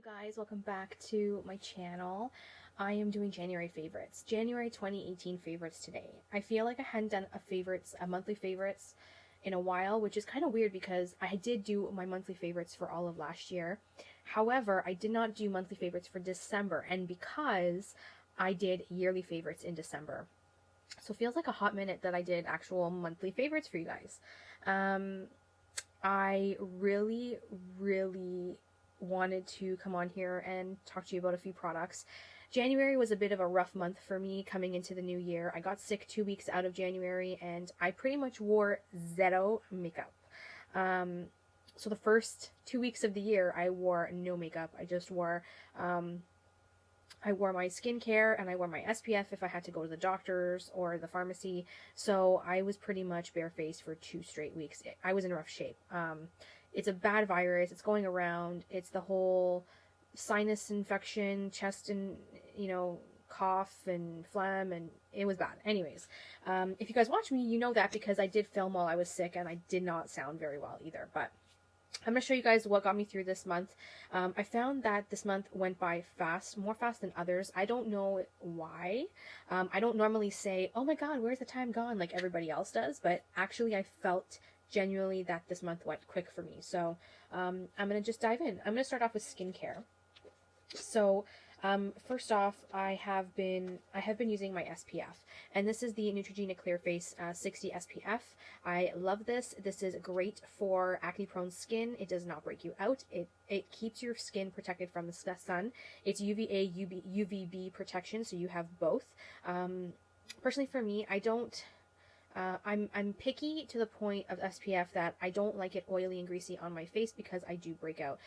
you guys, welcome back to my channel. I am doing January favorites, January 2018 favorites today. I feel like I hadn't done a monthly favorites in a while, which is kind of weird because I did do my monthly favorites for all of last year. However, I did not do monthly favorites for December, and because I did yearly favorites in December. So it feels like a hot minute that I did actual monthly favorites for you guys. I really wanted to come on here and talk to you about a few products. January was a bit of a rough month for me coming into the new year. I got sick 2 weeks out of January and I pretty much wore zero makeup. So the first 2 weeks of the year I wore no makeup. I just wore my skincare and I wore my SPF if I had to go to the doctor's or the pharmacy. So I was pretty much barefaced for 2 straight weeks. I was in rough shape. It's a bad virus. It's going around. It's the whole sinus infection, chest and, cough and phlegm, and it was bad. Anyways, if you guys watch me, you know that because I did film while I was sick and I did not sound very well either. But I'm going to show you guys what got me through this month. I found that this month went by fast, more fast than others. I don't know why. I don't normally say, oh my god, where's the time gone, like everybody else does, but actually I felt genuinely that this month went quick for me. So I'm going to just dive in. I'm going to start off with skincare. So first off, I have been using my SPF, and this is the Neutrogena Clear Face 60 SPF. I love this. This is great for acne prone skin. It does not break you out. It keeps your skin protected from the sun. It's UVA, UVB protection, so you have both. Personally for me, I don't I'm picky to the point of SPF that I don't like it oily and greasy on my face because I do break out.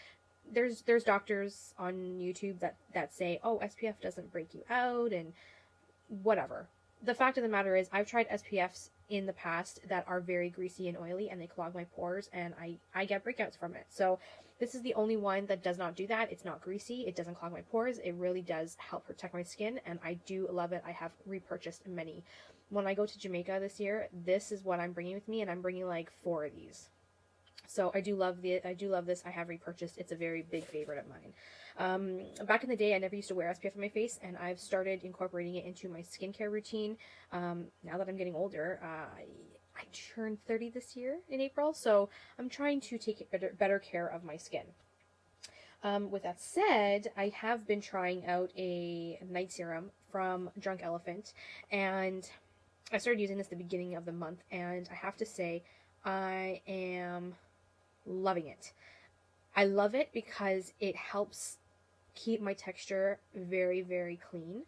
There's doctors on YouTube that say, oh, SPF doesn't break you out and whatever. The fact of the matter is I've tried SPFs in the past that are very greasy and oily and they clog my pores and I get breakouts from it. So this is the only one that does not do that. It's not greasy. It doesn't clog my pores. It really does help protect my skin and I do love it. I have repurchased many. When I go to Jamaica this year, this is what I'm bringing with me, and I'm bringing like 4 of these. So I do love this. I have repurchased. It's a very big favorite of mine. Back in the day, I never used to wear SPF on my face, and I've started incorporating it into my skincare routine. Now that I'm getting older, I turned 30 this year in April, so I'm trying to take better care of my skin. With that said, I have been trying out a night serum from Drunk Elephant, and I started using this at the beginning of the month, and I have to say, I am loving it. I love it because it helps keep my texture very, very clean.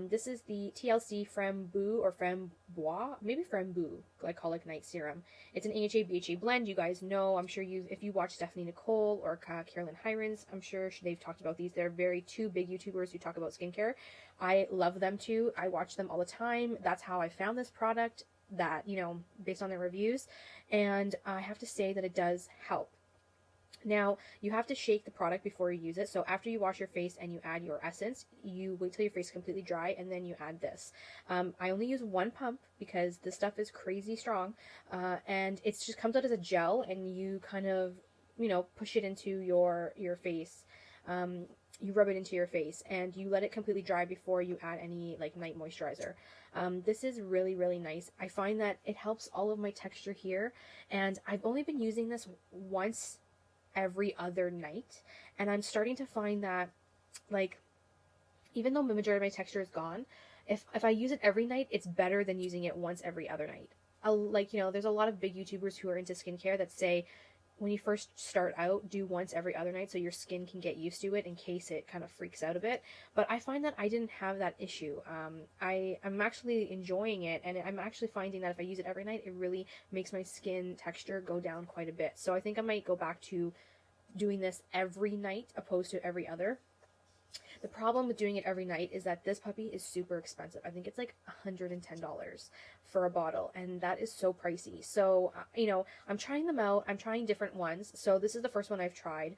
This is the TLC Framboos or Frambois, maybe Framboos glycolic night serum. It's an AHA BHA blend. You guys know, I'm sure if you watch Stephanie Nicole or Carolyn Hirons, I'm sure they've talked about these. They're two big YouTubers who talk about skincare. I love them too. I watch them all the time. That's how I found this product, that, based on their reviews. And I have to say that it does help. Now, you have to shake the product before you use it. So after you wash your face and you add your essence, you wait till your face is completely dry and then you add this. I only use 1 pump because this stuff is crazy strong. And it just comes out as a gel and you kind of, push it into your face. You rub it into your face and you let it completely dry before you add any night moisturizer. This is really, really nice. I find that it helps all of my texture here, and I've only been using this once every other night, and I'm starting to find that even though the majority of my texture is gone, if I use it every night, it's better than using it once every other night. There's a lot of big YouTubers who are into skincare that say when you first start out, do once every other night so your skin can get used to it in case it kind of freaks out a bit. But I find that I didn't have that issue. I'm actually enjoying it, and I'm actually finding that if I use it every night, it really makes my skin texture go down quite a bit. So I think I might go back to doing this every night opposed to every other. The problem with doing it every night is that this puppy is super expensive. I think it's like $110 for a bottle, and that is so pricey. So, I'm trying them out. I'm trying different ones. So this is the first one I've tried.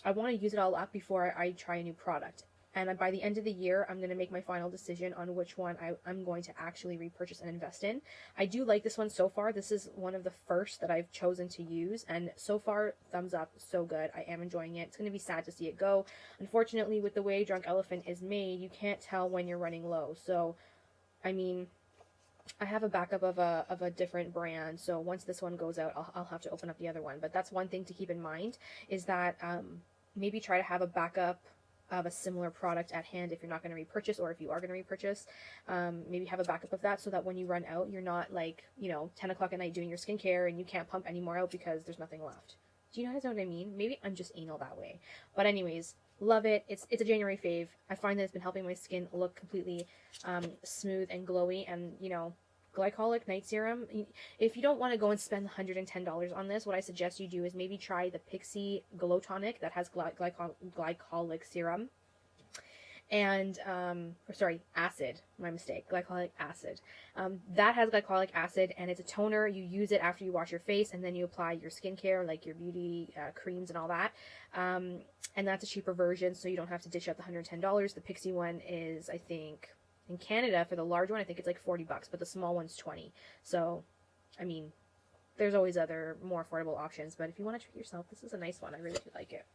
I want to use it all up before I try a new product. And by the end of the year, I'm going to make my final decision on which one I'm going to actually repurchase and invest in. I do like this one so far. This is one of the first that I've chosen to use, and so far, thumbs up, so good. I am enjoying it. It's going to be sad to see it go. Unfortunately, with the way Drunk Elephant is made, you can't tell when you're running low. So, I mean, I have a backup of a different brand, so once this one goes out, I'll have to open up the other one. But that's one thing to keep in mind, is that maybe try to have a backup of a similar product at hand if you're not going to repurchase, or if you are going to repurchase, maybe have a backup of that so that when you run out, you're not like, 10 o'clock at night doing your skincare and you can't pump any more out because there's nothing left. Do you guys know what I mean? Maybe I'm just anal that way. But anyways, love it. It's a January fave. I find that it's been helping my skin look completely smooth and glowy, and, glycolic night serum. If you don't want to go and spend $110 on this, what I suggest you do is maybe try the Pixi Glow Tonic that has glycolic serum. And, acid, my mistake, glycolic acid. That has glycolic acid, and it's a toner. You use it after you wash your face, and then you apply your skincare, like your beauty creams and all that. And that's a cheaper version, so you don't have to dish out the $110. The Pixi one is, I think, in Canada, for the large one, I think it's like $40, but the small one's $20. So, I mean, there's always other more affordable options, but if you want to treat yourself, this is a nice one. I really do like it.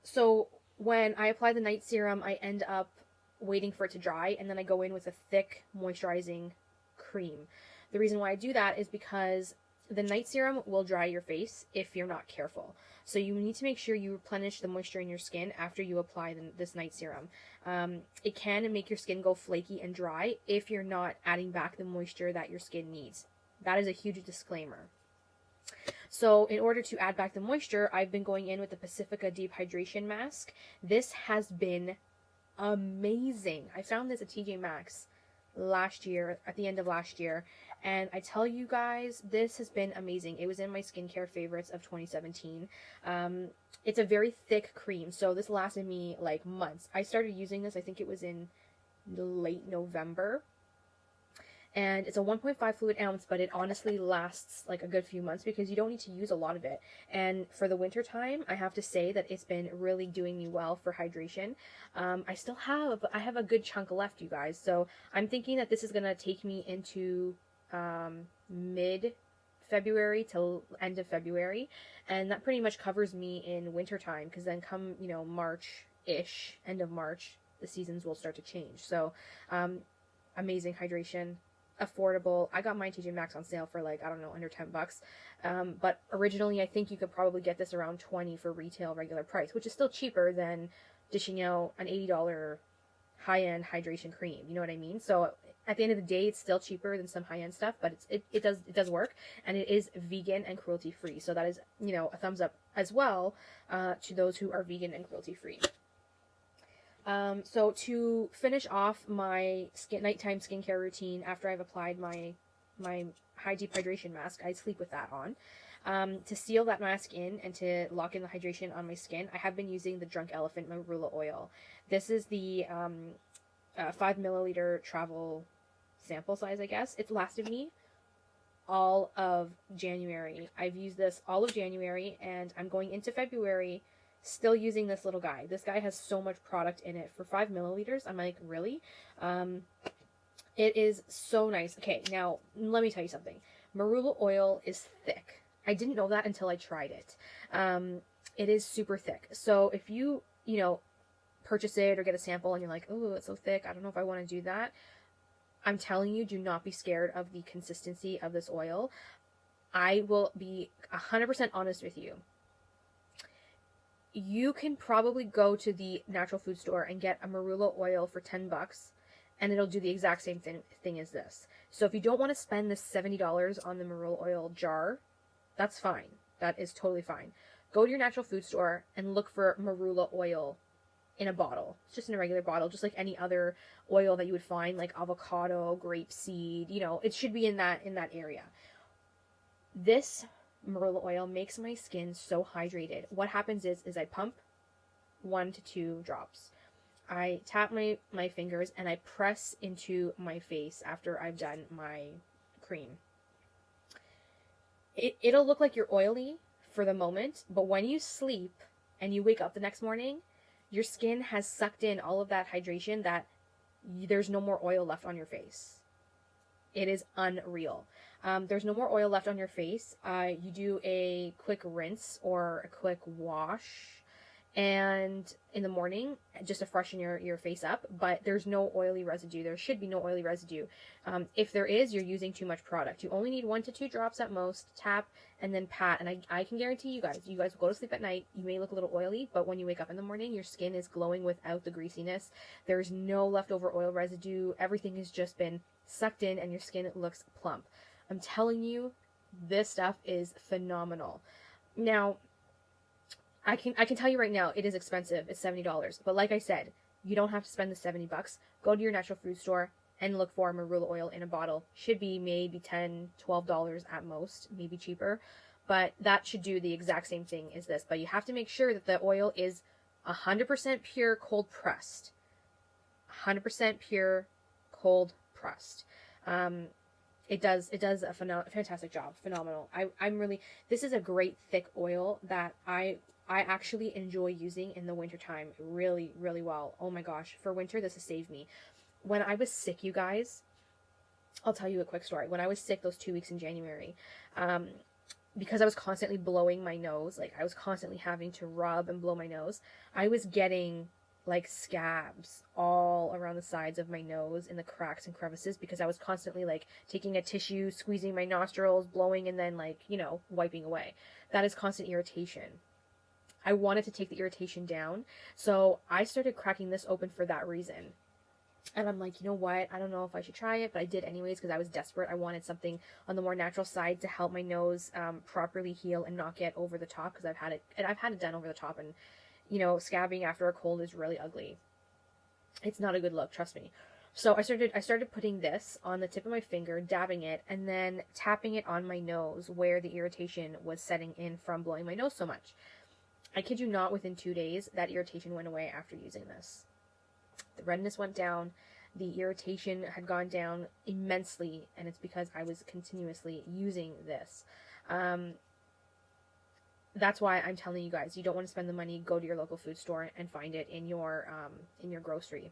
So when I apply the night serum, I end up waiting for it to dry, and then I go in with a thick moisturizing cream. The reason why I do that is because the night serum will dry your face if you're not careful. So you need to make sure you replenish the moisture in your skin after you apply this night serum. It can make your skin go flaky and dry if you're not adding back the moisture that your skin needs. That is a huge disclaimer. So in order to add back the moisture, I've been going in with the Pacifica Deep Hydration Mask. This has been amazing. I found this at TJ Maxx last year, at the end of last year, and I tell you guys, this has been amazing. It was in my skincare favorites of 2017. It's a very thick cream, so this lasted me like months. I started using this, I think it was in late November, and it's a 1.5 fluid ounce, but it honestly lasts like a good few months because you don't need to use a lot of it. And for the winter time, I have to say that it's been really doing me well for hydration. I have a good chunk left, you guys. So I'm thinking that this is going to take me into mid-February till end of February. And that pretty much covers me in winter time, because then come, March-ish, end of March, the seasons will start to change. So amazing hydration. Affordable. I got mine TJ Maxx on sale for like, I don't know, under $10. But originally, I think you could probably get this around $20 for retail regular price, which is still cheaper than dishing out an $80 high-end hydration cream. You know what I mean? So at the end of the day, it's still cheaper than some high-end stuff, but it does work, and it is vegan and cruelty-free. So that is, a thumbs up as well to those who are vegan and cruelty-free. So to finish off my nighttime skincare routine after I've applied my high deep hydration mask, I sleep with that on. To seal that mask in and to lock in the hydration on my skin, I have been using the Drunk Elephant Marula oil. This is the 5 milliliter travel sample size, I guess. It's lasted me all of January. I've used this all of January, and I'm going into February still using this little guy. This guy has so much product in it for 5 milliliters. I'm like, really? It is so nice. Okay, now let me tell you something. Marula oil is thick. I didn't know that until I tried it. It is super thick. So if you, purchase it or get a sample and you're like, oh, it's so thick, I don't know if I want to do that, I'm telling you, do not be scared of the consistency of this oil. I will be 100% honest with you. You can probably go to the natural food store and get a marula oil for $10, and it'll do the exact same thing as this. So if you don't want to spend the $70 on the marula oil jar, that's fine. That is totally fine. Go to your natural food store and look for marula oil in a bottle. It's just in a regular bottle, just like any other oil that you would find, like avocado, grapeseed, it should be in that area. This marula oil makes my skin so hydrated. What happens is I pump 1 to 2 drops. I tap my fingers and I press into my face after I've done my cream. It'll look like you're oily for the moment, but when you sleep and you wake up the next morning, your skin has sucked in all of that hydration that there's no more oil left on your face. It is unreal. There's no more oil left on your face. You do a quick rinse or a quick wash and in the morning just to freshen your face up, but there's no oily residue. There should be no oily residue. If there is, you're using too much product. You only need 1 to 2 drops at most. Tap and then pat, and I can guarantee you guys will go to sleep at night, you may look a little oily, but when you wake up in the morning, your skin is glowing without the greasiness. There's no leftover oil residue. Everything has just been sucked in and your skin looks plump. I'm telling you, this stuff is phenomenal. Now, I can tell you right now, it is expensive. It's $70. But like I said, you don't have to spend the $70. Go to your natural food store and look for marula oil in a bottle. Should be maybe $10, $12 at most, maybe cheaper. But that should do the exact same thing as this. But you have to make sure that the oil is 100% pure cold pressed. 100% pure cold pressed. It does a fantastic job. Phenomenal. I'm really, this is a great thick oil that I actually enjoy using in the wintertime really, really well. Oh my gosh. For winter, this has saved me. When I was sick, you guys, I'll tell you a quick story. When I was sick those 2 weeks in January, because I was constantly blowing my nose, like I was constantly having to rub and blow my nose, I was getting like scabs all around the sides of my nose in the cracks and crevices because I was constantly like taking a tissue, squeezing my nostrils, blowing, and then like, wiping away. That is constant irritation. I wanted to take the irritation down, so I started cracking this open for that reason. And I'm like, you know what? I don't know if I should try it, but I did anyways because I was desperate. I wanted something on the more natural side to help my nose properly heal and not get over the top because I've had it done over the top, and scabbing after a cold is really ugly. It's not a good look, trust me. So I started putting this on the tip of my finger, dabbing it, and then tapping it on my nose where the irritation was setting in from blowing my nose so much. I kid you not, within 2 days, that irritation went away after using this. The redness went down, the irritation had gone down immensely, and it's because I was continuously using this. That's why I'm telling you guys, you don't want to spend the money, go to your local food store and find it in your grocery.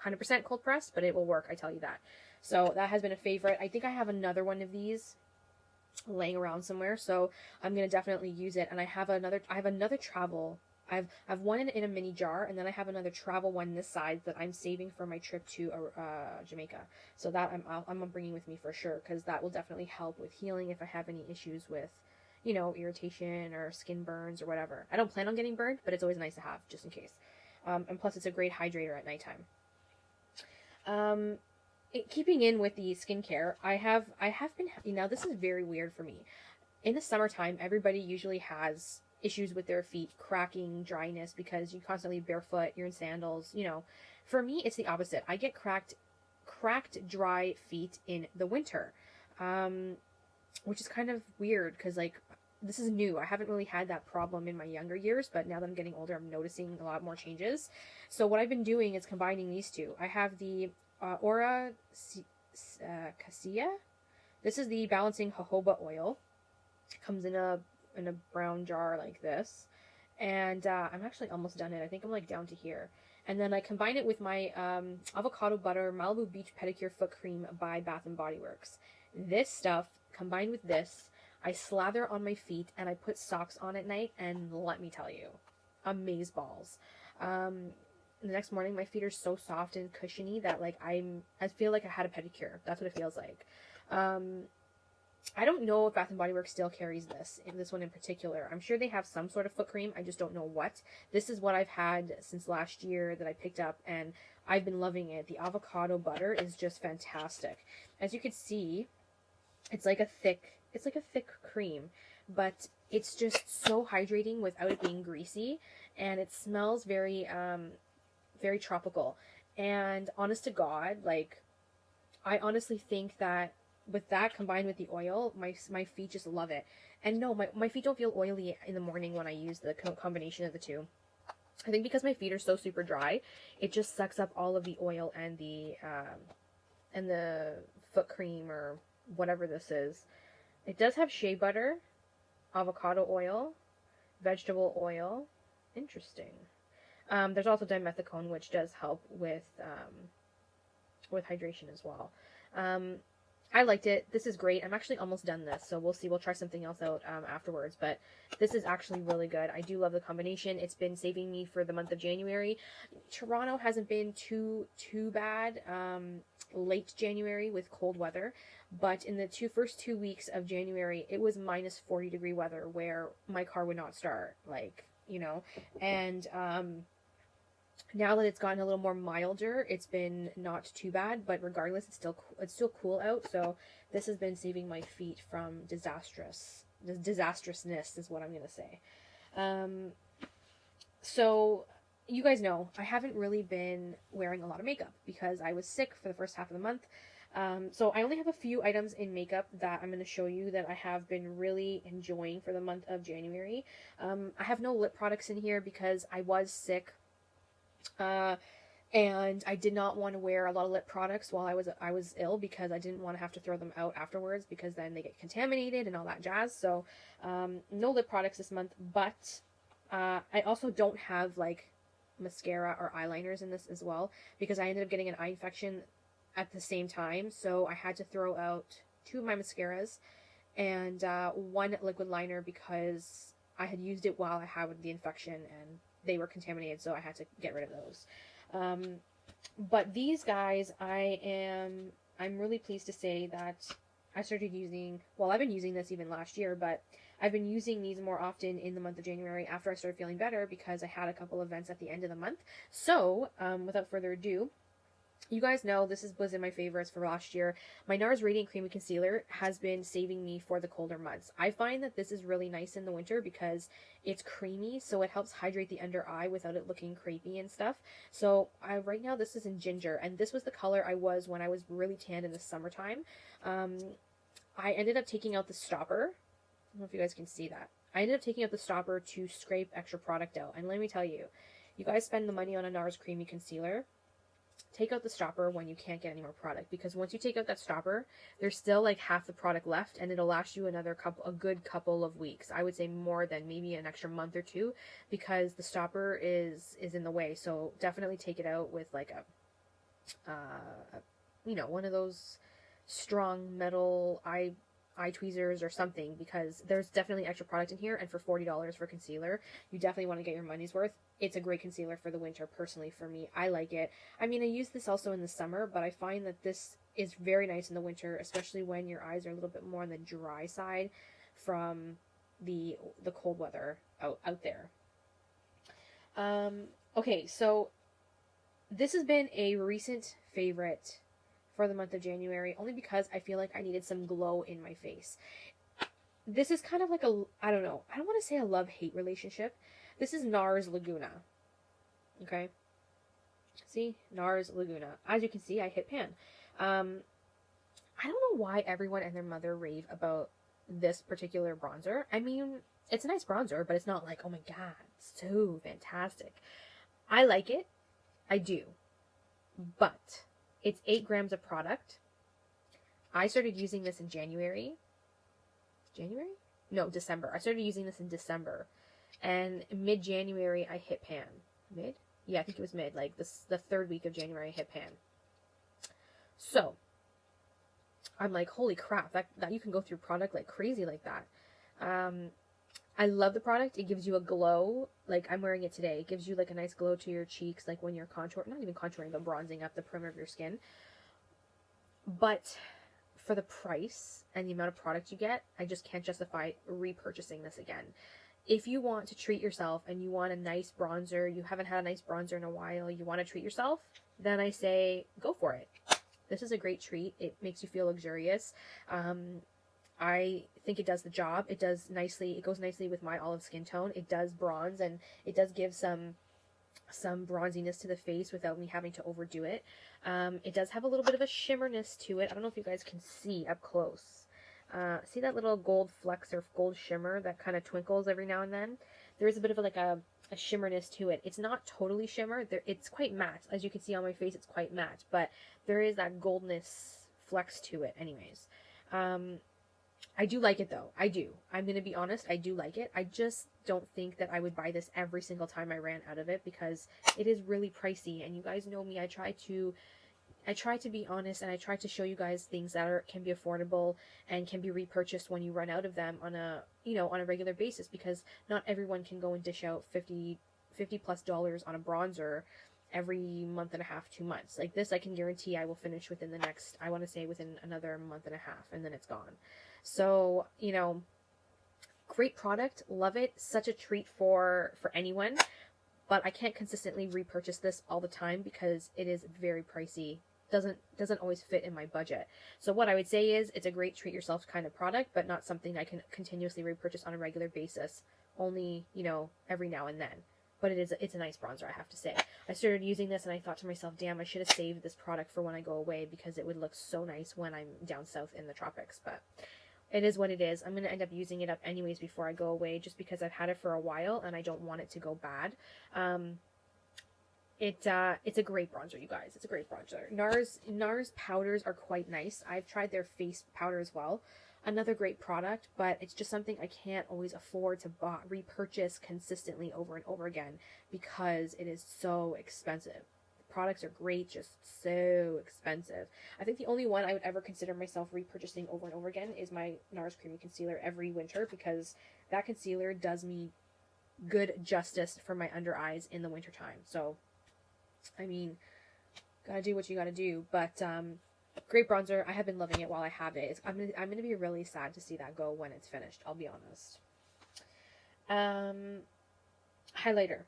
100% cold pressed, but it will work, I tell you that. So that has been a favorite. I think I have another one of these laying around somewhere, so I'm gonna definitely use it. And I have another travel. I've one in a mini jar, and then I have another travel one this size that I'm saving for my trip to Jamaica. So that I'm bringing with me for sure, because that will definitely help with healing if I have any issues with irritation or skin burns or whatever. I don't plan on getting burned, but it's always nice to have just in case. And plus, it's a great hydrator at nighttime. Keeping in with the skincare, I have been, this is very weird for me. In the summertime, everybody usually has issues with their feet, cracking, dryness, because you constantly barefoot, you're in sandals, For me, it's the opposite. I get cracked, dry feet in the winter, which is kind of weird because, like, this is new. I haven't really had that problem in my younger years, but now that I'm getting older, I'm noticing a lot more changes. So what I've been doing is combining these two. I have the Aura Cassia. This is the Balancing Jojoba Oil. It comes in a brown jar like this. And I'm actually almost done it. I think I'm like down to here. And then I combine it with my avocado butter Malibu Beach Pedicure Foot Cream by Bath & Body Works. This stuff, combined with this, I slather on my feet and I put socks on at night, and let me tell you, amazeballs. The next morning, my feet are so soft and cushiony that like I feel like I had a pedicure. That's what it feels like. I don't know if Bath & Body Works still carries this one in particular. I'm sure they have some sort of foot cream. I just don't know what. This is what I've had since last year that I picked up, and I've been loving it. The avocado butter is just fantastic. As you can see, it's like a thick cream, but it's just so hydrating without it being greasy, and it smells very very tropical. And honest to God, like, I honestly think that with that combined with the oil, my feet just love it. And no, my feet don't feel oily in the morning when I use the combination of the two. I think because my feet are so super dry, it just sucks up all of the oil and the foot cream or whatever this is. It does have shea butter, avocado oil, vegetable oil. Interesting. There's also dimethicone, which does help with hydration as well. Um, I liked it. This is great. I'm actually almost done this, so we'll see. We'll try something else out afterwards, but this is actually really good. I do love the combination. It's been saving me for the month of January. Toronto hasn't been too bad late January with cold weather, but in the first 2 weeks of January, it was minus 40-degree weather where my car would not start, like, and now that it's gotten a little more milder, it's been not too bad, but regardless, it's still cool out. So this has been saving my feet from disastrousness is what I'm gonna say. So you guys know I haven't really been wearing a lot of makeup because I was sick for the first half of the month. So I only have a few items in makeup that I'm going to show you that I have been really enjoying for the month of January. I have no lip products in here because I was sick. And I did not want to wear a lot of lip products while I was ill because I didn't want to have to throw them out afterwards because then they get contaminated and all that jazz. So no lip products this month, but I also don't have like mascara or eyeliners in this as well because I ended up getting an eye infection at the same time. So I had to throw out 2 of my mascaras and 1 liquid liner because I had used it while I had the infection and they were contaminated, so I had to get rid of those. But these guys, I'm really pleased to say that I started using, well, I've been using this even last year, but I've been using these more often in the month of January after I started feeling better because I had a couple events at the end of the month. So, without further ado, you guys know this was in my favorites for last year. My NARS Radiant Creamy Concealer has been saving me for the colder months. I find that this is really nice in the winter because it's creamy, so it helps hydrate the under eye without it looking crepey and stuff. So right now this is in ginger, and this was the color I was when I was really tanned in the summertime. I ended up taking out the stopper. I don't know if you guys can see that. I ended up taking out the stopper to scrape extra product out. And let me tell you, you guys spend the money on a NARS Creamy Concealer, take out the stopper when you can't get any more product, because once you take out that stopper, there's still like half the product left and it'll last you a good couple of weeks. I would say more than maybe an extra month or 2 because the stopper is in the way. So definitely take it out with like one of those strong metal eye tweezers or something, because there's definitely extra product in here, and for $40 for concealer, you definitely want to get your money's worth. It's a great concealer for the winter, personally for me. I like it. I mean, I use this also in the summer, but I find that this is very nice in the winter, especially when your eyes are a little bit more on the dry side from the cold weather out there. Okay, so this has been a recent favorite for the month of January, only because I feel like I needed some glow in my face. This is kind of like I don't want to say a love-hate relationship. This is NARS Laguna. Okay? See? NARS Laguna. As you can see, I hit pan. I don't know why everyone and their mother rave about this particular bronzer. I mean, it's a nice bronzer, but it's not like, oh my god, so fantastic. I like it. I do. But it's 8 grams of product. I started using this in January. No, December. I started using this in December. And mid-January, I hit pan. Mid? Yeah, I think it was mid. Like, the 3rd week of January, I hit pan. So, I'm like, holy crap, that you can go through product like crazy like that. I love the product. It gives you a glow. Like, I'm wearing it today. It gives you like a nice glow to your cheeks, like when you're not even contouring, but bronzing up the perimeter of your skin. But for the price and the amount of product you get, I just can't justify repurchasing this again. If you want to treat yourself and you want a nice bronzer, you haven't had a nice bronzer in a while, you want to treat yourself, then I say go for it. This is a great treat. It makes you feel luxurious. I think it does the job. It does nicely. It goes nicely with my olive skin tone. It does bronze, and it does give some bronziness to the face without me having to overdo it. It does have a little bit of a shimmerness to it. I don't know if you guys can see up close. See that little gold flecks or gold shimmer that kind of twinkles every now and then? There is a bit of a shimmerness to it. It's not totally shimmer. It's quite matte. As you can see on my face, it's quite matte, but there is that goldness flex to it anyways. I do like it though. I do. I'm going to be honest. I do like it. I just don't think that I would buy this every single time I ran out of it because it is really pricey. And you guys know me. I try to be honest, and I try to show you guys things that can be affordable and can be repurchased when you run out of them on a, on a regular basis, because not everyone can go and dish out 50 plus dollars on a bronzer every month and a half, 2 months. Like this, I can guarantee I will finish within the next, I want to say within another month and a half, and then it's gone. So, great product, love it, such a treat for anyone, but I can't consistently repurchase this all the time because it is very pricey. Doesn't always fit in my budget. So what I would say is it's a great treat yourself kind of product, but not something I can continuously repurchase on a regular basis. Only, every now and then. But it's a nice bronzer, I have to say. I started using this and I thought to myself, damn, I should have saved this product for when I go away because it would look so nice when I'm down south in the tropics. But it is what it is. I'm going to end up using it up anyways before I go away just because I've had it for a while and I don't want it to go bad. It's a great bronzer, you guys. It's a great bronzer. NARS powders are quite nice. I've tried their face powder as well. Another great product, but it's just something I can't always afford to repurchase consistently over and over again because it is so expensive. The products are great, just so expensive. I think the only one I would ever consider myself repurchasing over and over again is my NARS Creamy Concealer every winter, because that concealer does me good justice for my under eyes in the wintertime. So, I mean, gotta do what you gotta do, but great bronzer. I have been loving it while I have it. I'm gonna be really sad to see that go when it's finished. I'll be honest. Highlighter.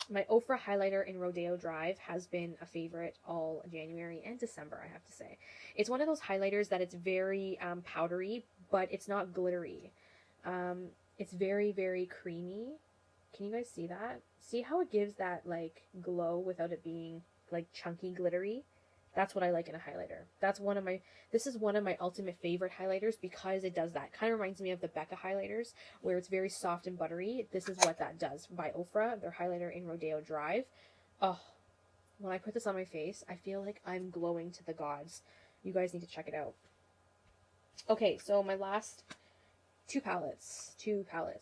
My Ofra highlighter in Rodeo Drive has been a favorite all January and December, I have to say. It's one of those highlighters that it's very powdery, but it's not glittery. It's very, very creamy. Can you guys see that? See how it gives that like glow without it being like chunky glittery? That's what I like in a highlighter. This is one of my ultimate favorite highlighters because it does that. Kind of reminds me of the Becca highlighters where it's very soft and buttery. This is what that does by Ofra, their highlighter in Rodeo Drive. Oh, when I put this on my face, I feel like I'm glowing to the gods. You guys need to check it out. Okay, so my last two palettes.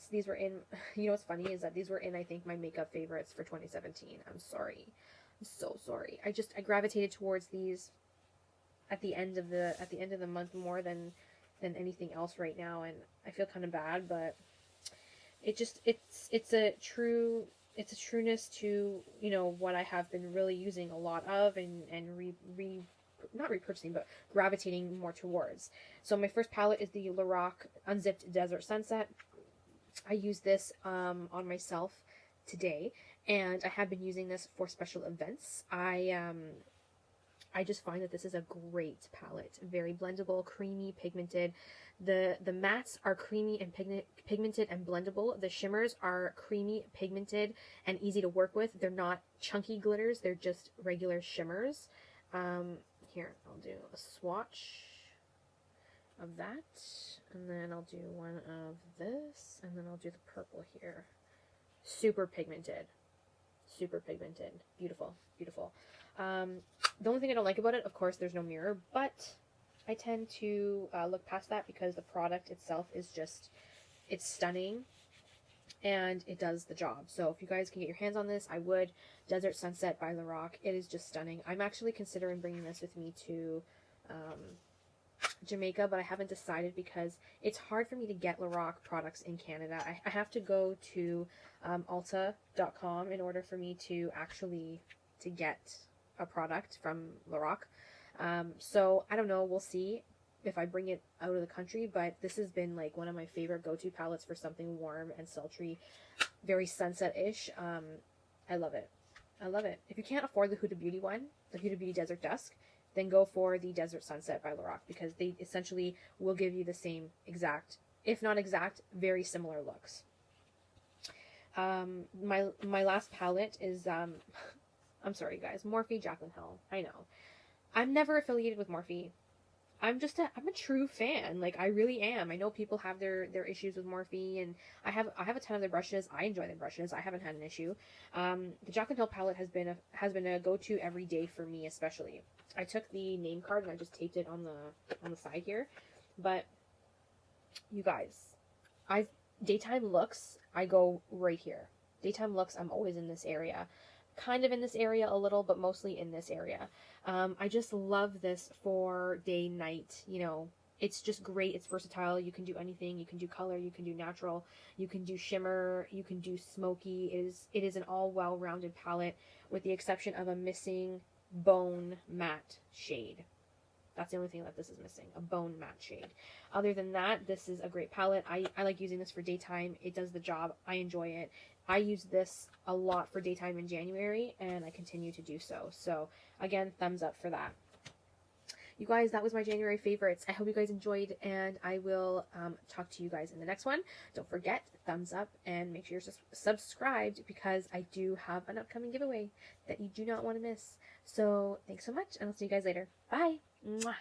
These were in, what's funny is that these were in, I think, my makeup favorites for 2017. I'm sorry. I'm so sorry. I gravitated towards these at the end of the month more than anything else right now, and I feel kind of bad, but it's a trueness to what I have been really using a lot of and not repurchasing, but gravitating more towards. So my first palette is the Lorac Unzipped Desert Sunset. I use this on myself today, and I have been using this for special events. I just find that this is a great palette. Very blendable, creamy, pigmented. The mattes are creamy and pigmented and blendable. The shimmers are creamy, pigmented, and easy to work with. They're not chunky glitters. They're just regular shimmers. Here, I'll do a swatch of that, and then I'll do one of this, and then I'll do the purple here. Super pigmented. Beautiful. The only thing I don't like about it, of course, there's no mirror, but I tend to look past that because the product itself is just, it's stunning and it does the job. So if you guys can get your hands on this, I would. Desert Sunset by Lorac. It is just stunning. I'm actually considering bringing this with me to Jamaica, but I haven't decided because it's hard for me to get Lorac products in Canada. I have to go to Ulta.com in order for me to actually get a product from Lorac. So I don't know. We'll see if I bring it out of the country, but this has been like one of my favorite go-to palettes for something warm and sultry, very sunset-ish. I love it. If you can't afford the Huda Beauty one, the Huda Beauty Desert Dusk, then go for the Desert Sunset by Lorac, because they essentially will give you the same exact, if not exact, very similar looks. My last palette is, I'm sorry guys, Morphe Jaclyn Hill. I know. I'm never affiliated with Morphe. I'm a true fan. Like, I really am. I know people have their issues with Morphe, and I have a ton of their brushes. I enjoy their brushes. I haven't had an issue. The Jaclyn Hill palette has been a go-to every day for me, especially. I took the name card and I just taped it on the side here, but You guys, I've daytime looks, I go right here. Daytime looks, I'm always in this area. Kind of in this area a little, but mostly in this area. I just love this for day night. You know, it's just great. It's versatile. You can do anything. You can do color. You can do natural. You can do shimmer. You can do smoky. It is an all well-rounded palette, with the exception of a missing bone matte shade. That's the only thing that this is missing, a bone matte shade. Other than that, this is a great palette. I like using this for daytime. It does the job. I enjoy it. I use this a lot for daytime in January, and I continue to do so. So, again, thumbs up for that. You guys, that was my January favorites. I hope you guys enjoyed, and I will talk to you guys in the next one. Don't forget, thumbs up, and make sure you're subscribed, because I do have an upcoming giveaway that you do not want to miss. So, thanks so much, and I'll see you guys later. Bye! Mwah.